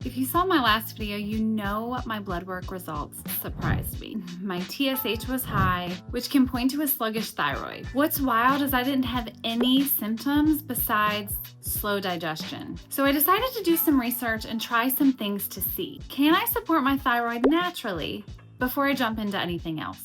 If you saw my last video, you know my blood work results surprised me. My TSH was high, which can point to a sluggish thyroid. What's wild is I didn't have any symptoms besides slow digestion. So I decided to do some research and try some things to see. Can I support my thyroid naturally before I jump into anything else?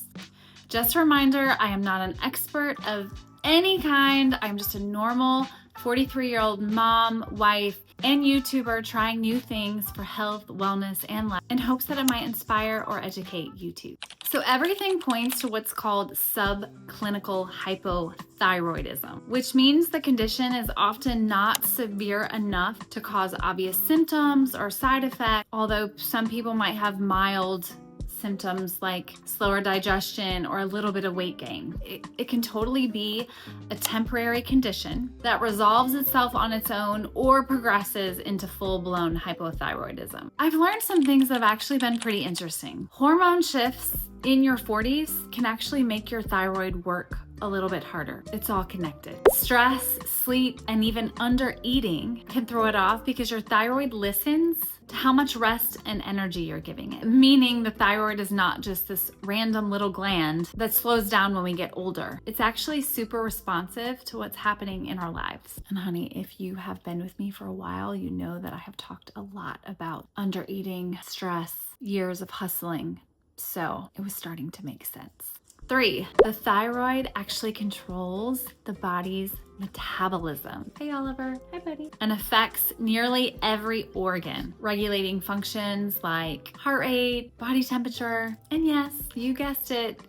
Just a reminder, I am not an expert of any kind. I'm just a normal 43-year-old mom, wife, and YouTuber trying new things for health, wellness, and life in hopes that it might inspire or educate you too. So everything points to what's called subclinical hypothyroidism, which means the condition is often not severe enough to cause obvious symptoms or side effects, although some people might have mild symptoms like slower digestion or a little bit of weight gain. It can totally be a temporary condition that resolves itself on its own or progresses into full-blown hypothyroidism. I've learned some things that have actually been pretty interesting. Hormone shifts in your 40s can actually make your thyroid work a little bit harder. It's all connected. Stress, sleep, and even under eating can throw it off because your thyroid listens to how much rest and energy you're giving it. Meaning the thyroid is not just this random little gland that slows down when we get older. It's actually super responsive to what's happening in our lives. And honey, if you have been with me for a while, you know that I have talked a lot about under eating, stress, years of hustling. So it was starting to make sense. 3, the thyroid actually controls the body's metabolism. Hey Oliver, hi buddy. And affects nearly every organ, regulating functions like heart rate, body temperature, and yes, you guessed it,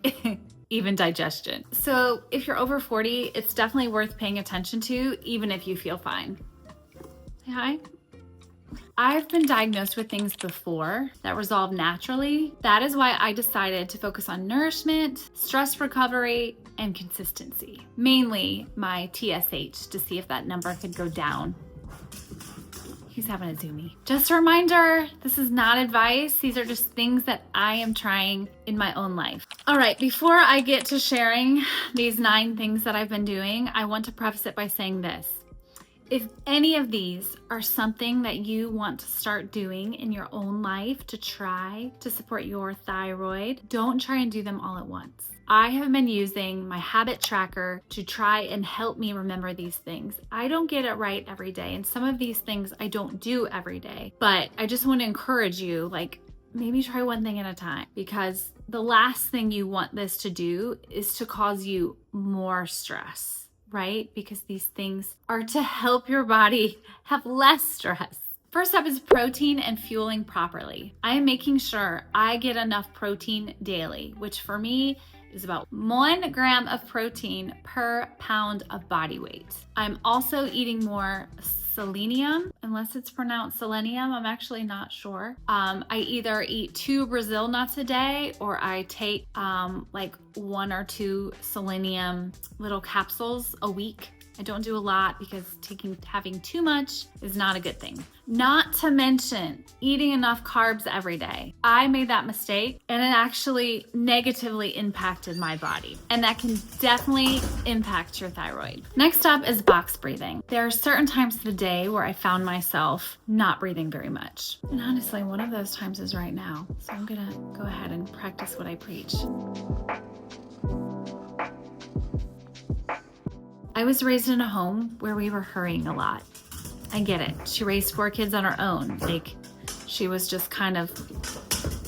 even digestion. So if you're over 40, it's definitely worth paying attention to, even if you feel fine. Say hi. I've been diagnosed with things before that resolve naturally. That is why I decided to focus on nourishment, stress recovery, and consistency. Mainly my TSH to see if that number could go down. He's having a zoomie. Just a reminder, this is not advice. These are just things that I am trying in my own life. All right, before I get to sharing these 9 things that I've been doing, I want to preface it by saying this. If any of these are something that you want to start doing in your own life to try to support your thyroid, don't try and do them all at once. I have been using my habit tracker to try and help me remember these things. I don't get it right every day, and some of these things I don't do every day, but I just want to encourage you, like, maybe try one thing at a time, because the last thing you want this to do is to cause you more stress. Right? Because these things are to help your body have less stress. First up is protein and fueling properly. I am making sure I get enough protein daily, which for me is about 1 gram of protein per pound of body weight. I'm also eating more selenium, unless it's pronounced selenium, I'm actually not sure. I either eat 2 Brazil nuts a day, or I take like 1 or 2 selenium little capsules a week. I don't do a lot because having too much is not a good thing. Not to mention eating enough carbs every day. I made that mistake and it actually negatively impacted my body, and that can definitely impact your thyroid. Next up is box breathing. There are certain times of the day where I found myself not breathing very much. And honestly, one of those times is right now. So I'm gonna go ahead and practice what I preach. I was raised in a home where we were hurrying a lot. I get it. She raised 4 kids on her own. Like, she was just kind of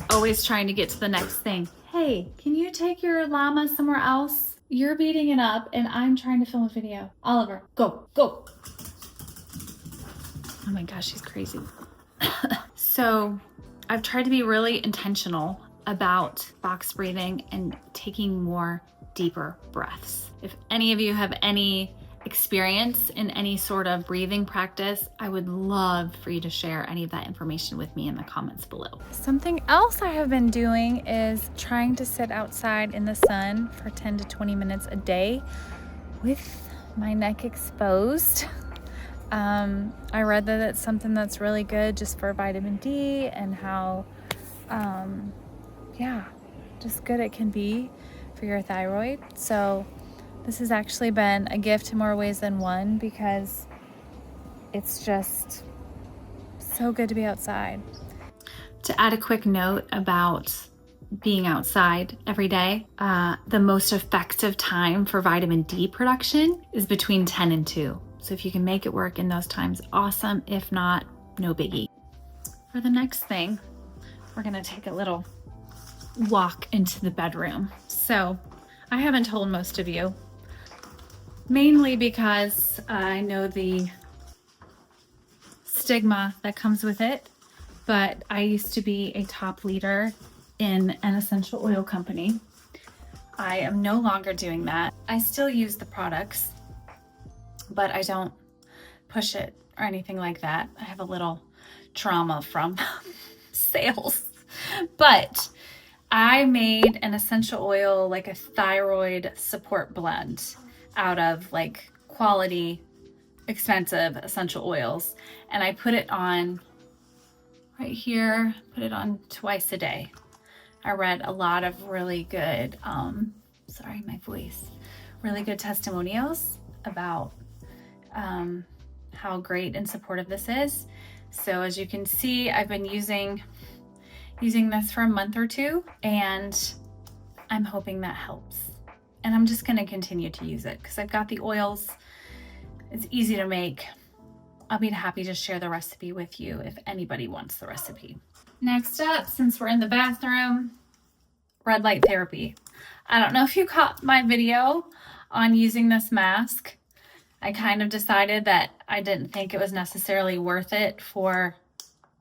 always trying to get to the next thing. Hey, can you take your llama somewhere else? You're beating it up and I'm trying to film a video. Oliver, go, go. Oh my gosh, she's crazy. So I've tried to be really intentional about box breathing and taking more deeper breaths. If any of you have any experience in any sort of breathing practice, I would love for you to share any of that information with me in the comments below. Something else I have been doing is trying to sit outside in the sun for 10 to 20 minutes a day with my neck exposed. I read that it's something that's really good just for vitamin D and how, just good it can be for your thyroid. So this has actually been a gift in more ways than one, because it's just So good to be outside. To add a quick note about being outside every day, the most effective time for vitamin D production is between 10 and 2. So if you can make it work in those times, awesome. If not, no biggie. For the next thing, we're gonna take a little walk into the bedroom. So I haven't told most of you, mainly because I know the stigma that comes with it, but I used to be a top leader in an essential oil company. I am no longer doing that. I still use the products, but I don't push it or anything like that. I have a little trauma from sales, but I made an essential oil, like a thyroid support blend out of like quality, expensive essential oils. And I put it on right here, put it on twice a day. I read a lot of really good, sorry, my voice, really good testimonials about how great and supportive this is. So as you can see, I've been using this for a month or two, and I'm hoping that helps. And I'm just gonna continue to use it because I've got the oils. It's easy to make. I'll be happy to share the recipe with you if anybody wants the recipe. Next up, since we're in the bathroom, red light therapy. I don't know if you caught my video on using this mask. I kind of decided that I didn't think it was necessarily worth it for,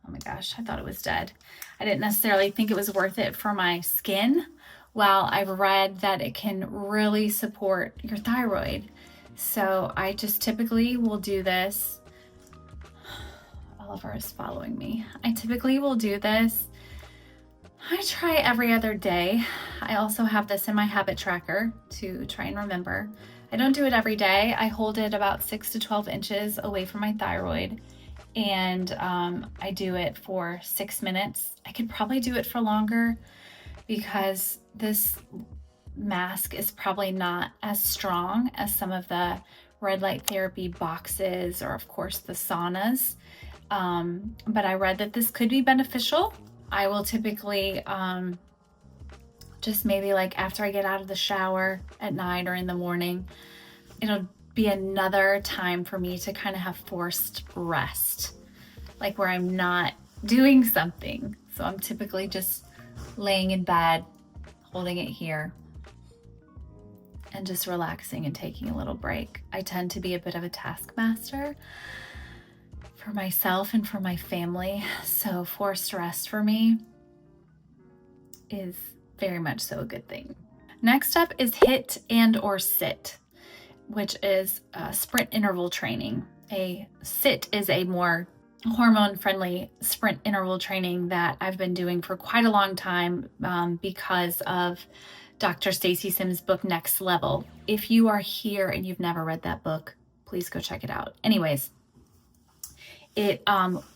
oh my gosh, I thought it was dead. I didn't necessarily think it was worth it for my skin. Well, I've read that it can really support your thyroid. So I just typically will do this. Oliver is following me. I typically will do this. I try every other day. I also have this in my habit tracker to try and remember. I don't do it every day. I hold it about 6 to 12 inches away from my thyroid, and I do it for 6 minutes. I could probably do it for longer because this mask is probably not as strong as some of the red light therapy boxes or of course the saunas. But I read that this could be beneficial. I will typically just maybe like after I get out of the shower at night or in the morning, it'll be another time for me to kind of have forced rest, like where I'm not doing something. So I'm typically just laying in bed, holding it here, and just relaxing and taking a little break. I tend to be a bit of a taskmaster for myself and for my family, so forced rest for me is very much so a good thing. Next up is HIIT and or sit, which is sprint interval training. A sit is a more hormone-friendly sprint interval training that I've been doing for quite a long time because of Dr. Stacy Sims' book, Next Level. If you are here and you've never read that book, please go check it out. Anyways, it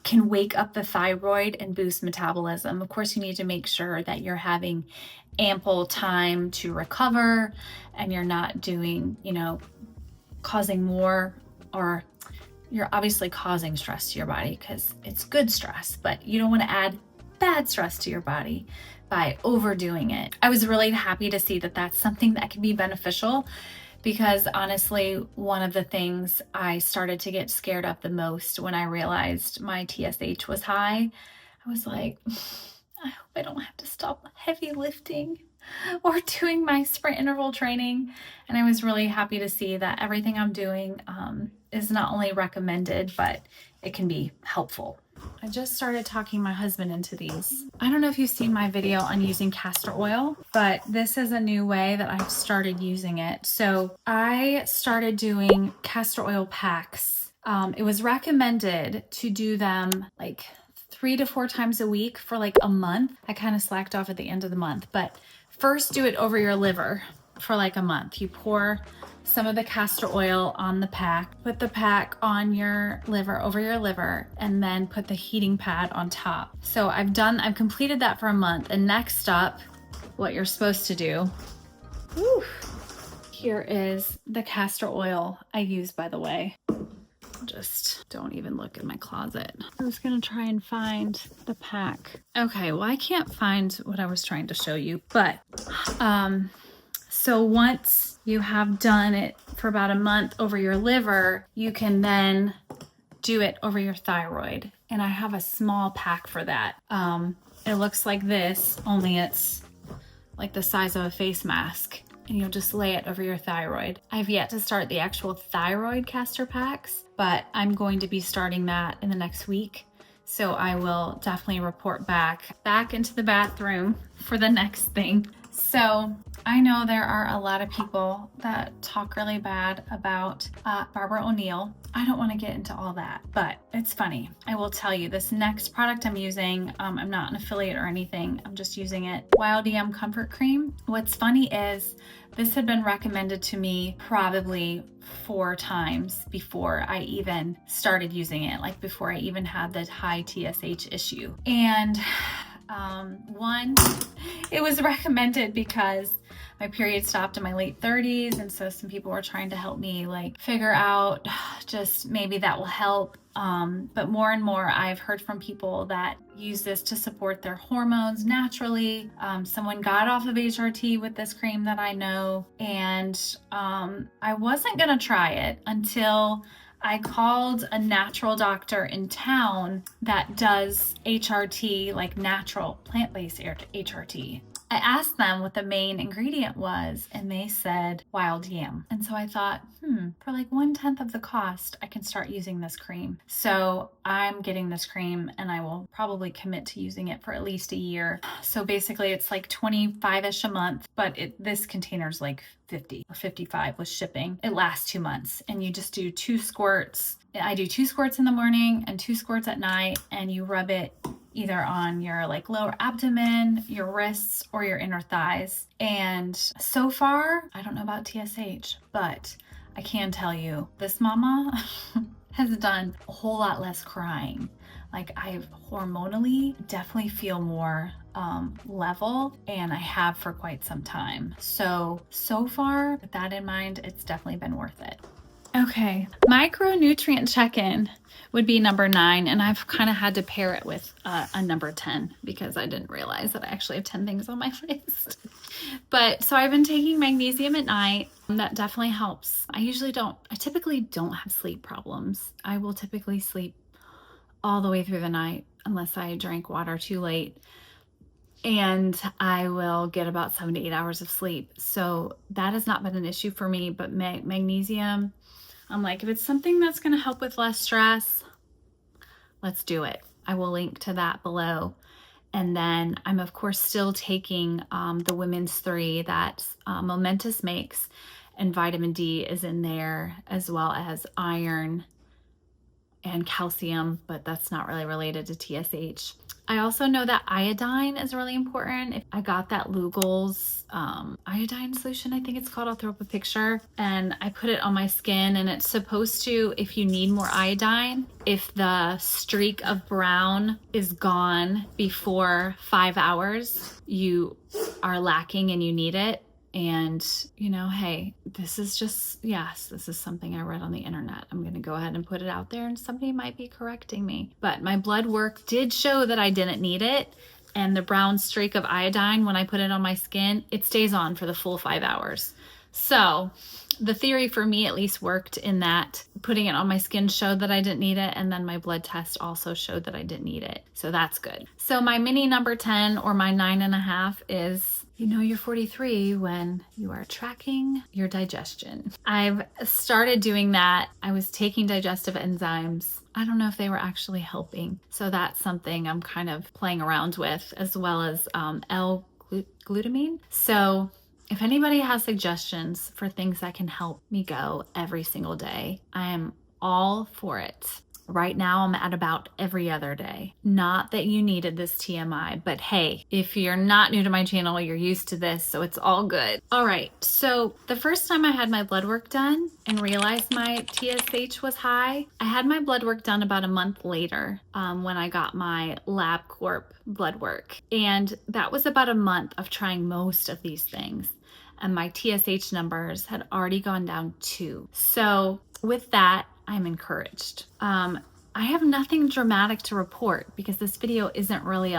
can wake up the thyroid and boost metabolism. Of course, you need to make sure that you're having ample time to recover and you're not doing, causing more, or you're obviously causing stress to your body because it's good stress, but you don't want to add bad stress to your body by overdoing it. I was really happy to see that that's something that can be beneficial, because honestly, one of the things I started to get scared of the most when I realized my TSH was high, I was like, I hope I don't have to stop heavy lifting or doing my sprint interval training. And I was really happy to see that everything I'm doing is not only recommended, but it can be helpful. I just started talking my husband into these. I don't know if you've seen my video on using castor oil, but this is a new way that I've started using it. So I started doing castor oil packs. It was recommended to do them like 3 to 4 times a week for like a month. I kind of slacked off at the end of the month, but first do it over your liver for like a month. You pour some of the castor oil on the pack, put the pack on your liver, over your liver, and then put the heating pad on top. So I've completed that for a month. And next up, what you're supposed to do, here is the castor oil I use, by the way. Just don't even look in my closet. I was gonna try and find the pack. Okay, well, I can't find what I was trying to show you, but so once you have done it for about a month over your liver, you can then do it over your thyroid. And I have a small pack for that. It looks like this, only it's like the size of a face mask. And you'll just lay it over your thyroid. I've yet to start the actual thyroid castor packs, but I'm going to be starting that in the next week. So I will definitely report back into the bathroom for the next thing. So I know there are a lot of people that talk really bad about Barbara O'Neill. I don't want to get into all that, but it's funny. I will tell you, this next product I'm using, I'm not an affiliate or anything. I'm just using it. Wild Yam Comfort Cream. What's funny is this had been recommended to me probably 4 times before I even started using it, like before I even had the high TSH issue. And one, it was recommended because my period stopped in my late 30s, and so some people were trying to help me like figure out just maybe that will help. But more and more I've heard from people that use this to support their hormones naturally. Someone got off of HRT with this cream that I know, and I wasn't gonna try it until I called a natural doctor in town that does HRT, like natural plant-based HRT. I asked them what the main ingredient was, and they said wild yam. And so I thought, for like 1/10 of the cost, I can start using this cream. So I'm getting this cream, and I will probably commit to using it for at least a year. So basically it's like $25-ish a month, but this container's like $50 or $55 with shipping. It lasts 2 months, and you just do 2 squirts. I do 2 squirts in the morning and 2 squirts at night, and you rub it either on your like lower abdomen, your wrists, or your inner thighs. And so far, I don't know about TSH, but I can tell you this mama has done a whole lot less crying. Like I hormonally definitely feel more level, and I have for quite some time. So far, with that in mind, it's definitely been worth it. Okay, micronutrient check-in would be number 9, and I've kind of had to pair it with a number 10 because I didn't realize that I actually have 10 things on my list. But so I've been taking magnesium at night. That definitely helps. I typically don't have sleep problems. I will typically sleep all the way through the night unless I drank water too late. And I will get about 7 to 8 hours of sleep. So that has not been an issue for me, but magnesium, I'm like, if it's something that's going to help with less stress, let's do it. I will link to that below. And then I'm of course still taking the Women's 3 that Momentous makes, and vitamin D is in there, as well as iron and calcium, but that's not really related to TSH. I also know that iodine is really important. I got that Lugol's iodine solution, I think it's called. I'll throw up a picture, and I put it on my skin, and it's supposed to, if you need more iodine, if the streak of brown is gone before 5 hours, you are lacking and you need it. And, hey, this is something I read on the internet. I'm going to go ahead and put it out there, and somebody might be correcting me. But my blood work did show that I didn't need it. And the brown streak of iodine, when I put it on my skin, it stays on for the full 5 hours. So the theory for me at least worked in that putting it on my skin showed that I didn't need it. And then my blood test also showed that I didn't need it. So that's good. So my mini number 10, or my 9.5, is you're 43 when you are tracking your digestion. I've started doing that. I was taking digestive enzymes. I don't know if they were actually helping. So that's something I'm kind of playing around with, as well as L-glutamine. So if anybody has suggestions for things that can help me go every single day, I am all for it. Right now, I'm at about every other day. Not that you needed this TMI, but hey, if you're not new to my channel, you're used to this, so it's all good. All right, so the first time I had my blood work done and realized my TSH was high, I had my blood work done about a month later when I got my LabCorp blood work. And that was about a month of trying most of these things. And my TSH numbers had already gone down 2. So with that, I'm encouraged. I have nothing dramatic to report because this video isn't really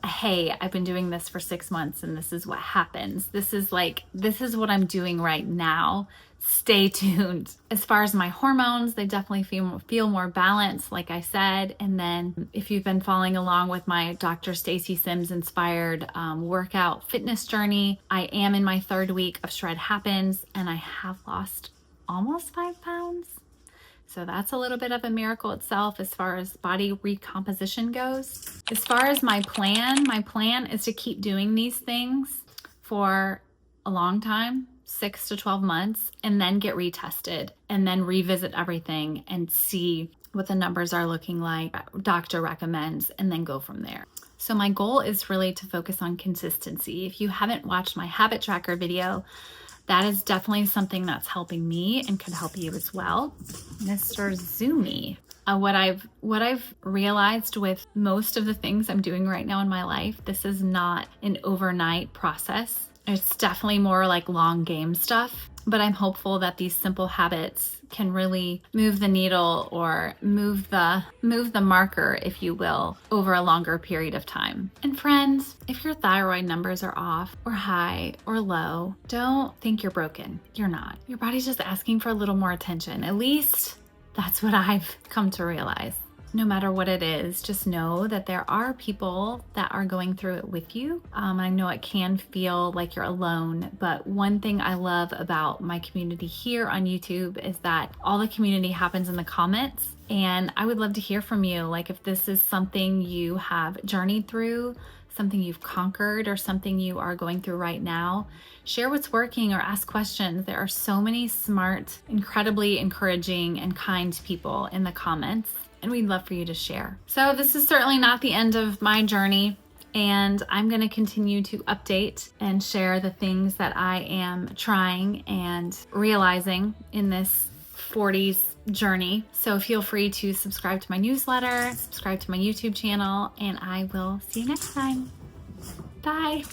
hey, I've been doing this for 6 months and this is what happens. This is what I'm doing right now. Stay tuned. As far as my hormones, they definitely feel more balanced, like I said. And then if you've been following along with my Dr. Stacy Sims inspired workout fitness journey, I am in my 3rd week of Shred Happens and I have lost almost 5 pounds. So that's a little bit of a miracle itself as far as body recomposition goes. As far as my plan is to keep doing these things for a long time, 6 to 12 months, and then get retested and then revisit everything and see what the numbers are looking like, doctor recommends, and then go from there. So my goal is really to focus on consistency. If you haven't watched my habit tracker video, that is definitely something that's helping me and could help you as well. Mr. Zoomy. What I've realized with most of the things I'm doing right now in my life, this is not an overnight process. It's definitely more like long game stuff, but I'm hopeful that these simple habits can really move the needle or move the marker, if you will, over a longer period of time. And friends, if your thyroid numbers are off or high or low, don't think you're broken. You're not. Your body's just asking for a little more attention. At least that's what I've come to realize. No matter what it is, just know that there are people that are going through it with you. I know it can feel like you're alone, but one thing I love about my community here on YouTube is that all the community happens in the comments. And I would love to hear from you. Like if this is something you have journeyed through, something you've conquered, or something you are going through right now, share what's working or ask questions. There are so many smart, incredibly encouraging and kind people in the comments, and we'd love for you to share. So this is certainly not the end of my journey, and I'm going to continue to update and share the things that I am trying and realizing in this 40s journey. So feel free to subscribe to my newsletter, subscribe to my YouTube channel, and I will see you next time. Bye.